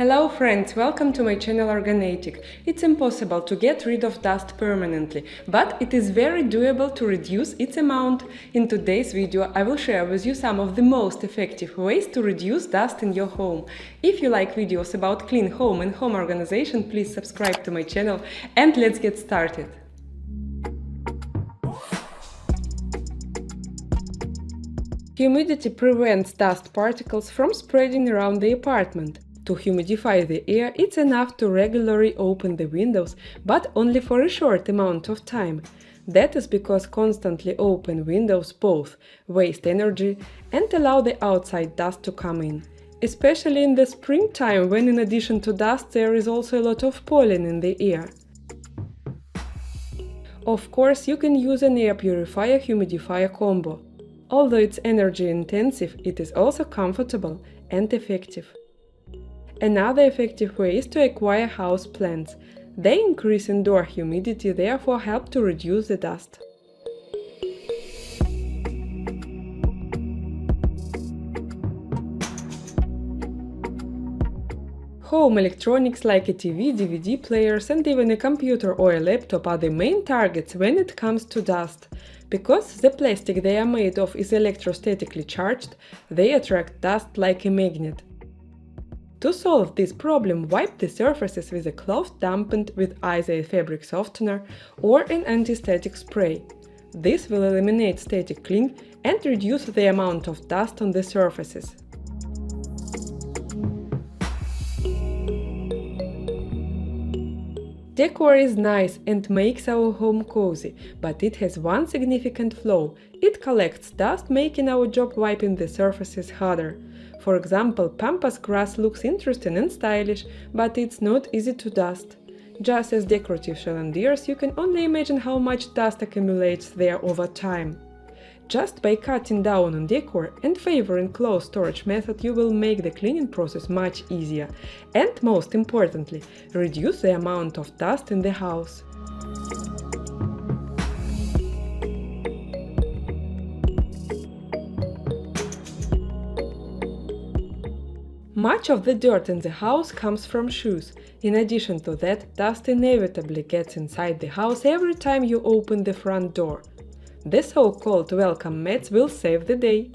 Hello friends, welcome to my channel OrgaNatic. It's impossible to get rid of dust permanently, but it is very doable to reduce its amount. In today's video I will share with you some of the most effective ways to reduce dust in your home. If you like videos about clean home and home organization, please subscribe to my channel and let's get started. Humidity prevents dust particles from spreading around the apartment. To humidify the air, it's enough to regularly open the windows, but only for a short amount of time. That is because constantly open windows both waste energy and allow the outside dust to come in. Especially in the springtime, when in addition to dust there is also a lot of pollen in the air. Of course, you can use an air purifier-humidifier combo. Although it's energy intensive, it is also comfortable and effective. Another effective way is to acquire house plants. They increase indoor humidity, therefore help to reduce the dust. Home electronics like a TV, DVD players and even a computer or a laptop are the main targets when it comes to dust. Because the plastic they are made of is electrostatically charged, they attract dust like a magnet. To solve this problem, wipe the surfaces with a cloth dampened with either a fabric softener or an anti-static spray. This will eliminate static cling and reduce the amount of dust on the surfaces. Decor is nice and makes our home cozy, but it has one significant flaw. It collects dust, making our job wiping the surfaces harder. For example, pampas grass looks interesting and stylish, but it's not easy to dust. Just as decorative chandeliers, you can only imagine how much dust accumulates there over time. Just by cutting down on decor and favoring closed storage method, you will make the cleaning process much easier and, most importantly, reduce the amount of dust in the house. Much of the dirt in the house comes from shoes. In addition to that, dust inevitably gets inside the house every time you open the front door. The so-called welcome mats will save the day.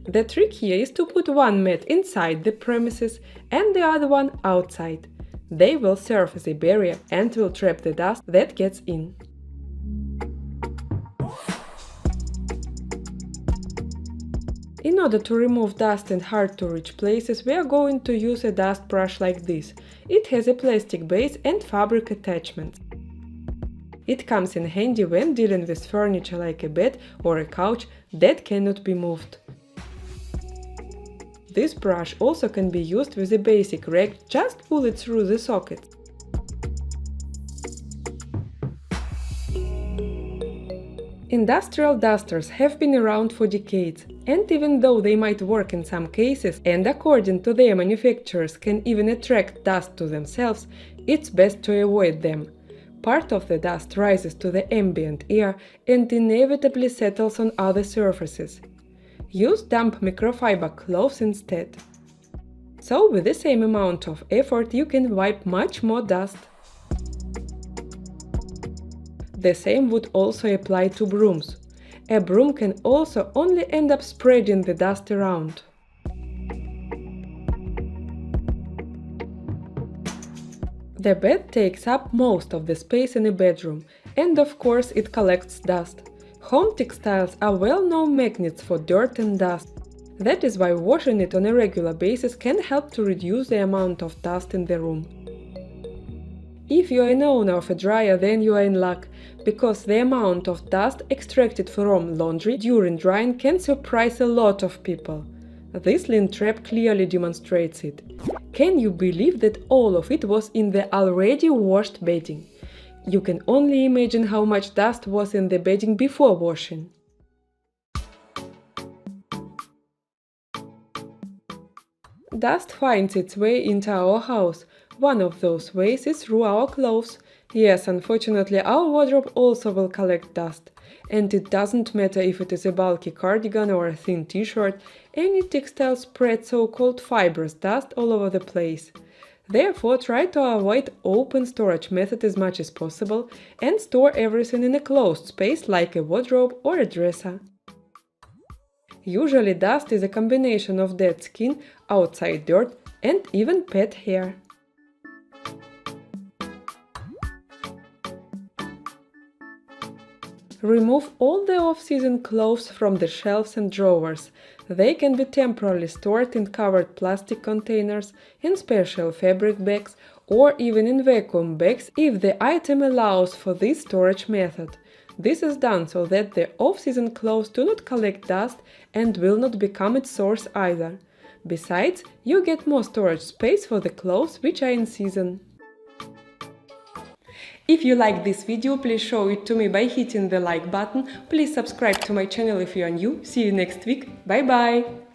The trick here is to put one mat inside the premises and the other one outside. They will serve as a barrier and will trap the dust that gets in. In order to remove dust in hard-to-reach places, we are going to use a dust brush like this. It has a plastic base and fabric attachments. It comes in handy when dealing with furniture like a bed or a couch that cannot be moved. This brush also can be used with a basic rag, just pull it through the socket. Industrial dusters have been around for decades, and even though they might work in some cases and according to their manufacturers can even attract dust to themselves, it's best to avoid them. Part of the dust rises to the ambient air and inevitably settles on other surfaces. Use damp microfiber cloths instead. So with the same amount of effort you can wipe much more dust. The same would also apply to brooms. A broom can also only end up spreading the dust around. The bed takes up most of the space in a bedroom, and of course it collects dust. Home textiles are well-known magnets for dirt and dust. That is why washing it on a regular basis can help to reduce the amount of dust in the room. If you are an owner of a dryer, then you are in luck, because the amount of dust extracted from laundry during drying can surprise a lot of people. This lint trap clearly demonstrates it. Can you believe that all of it was in the already washed bedding? You can only imagine how much dust was in the bedding before washing. Dust finds its way into our house. One of those ways is through our clothes. Yes, unfortunately, our wardrobe also will collect dust. And it doesn't matter if it is a bulky cardigan or a thin t-shirt, any textile spreads so-called fibrous dust all over the place. Therefore, try to avoid open storage method as much as possible and store everything in a closed space like a wardrobe or a dresser. Usually dust is a combination of dead skin, outside dirt, and even pet hair. Remove all the off-season clothes from the shelves and drawers. They can be temporarily stored in covered plastic containers, in special fabric bags, or even in vacuum bags if the item allows for this storage method. This is done so that the off-season clothes do not collect dust and will not become its source either. Besides, you get more storage space for the clothes which are in season. If you like this video, please show it to me by hitting the like button. Please subscribe to my channel if you are new. See you next week. Bye bye!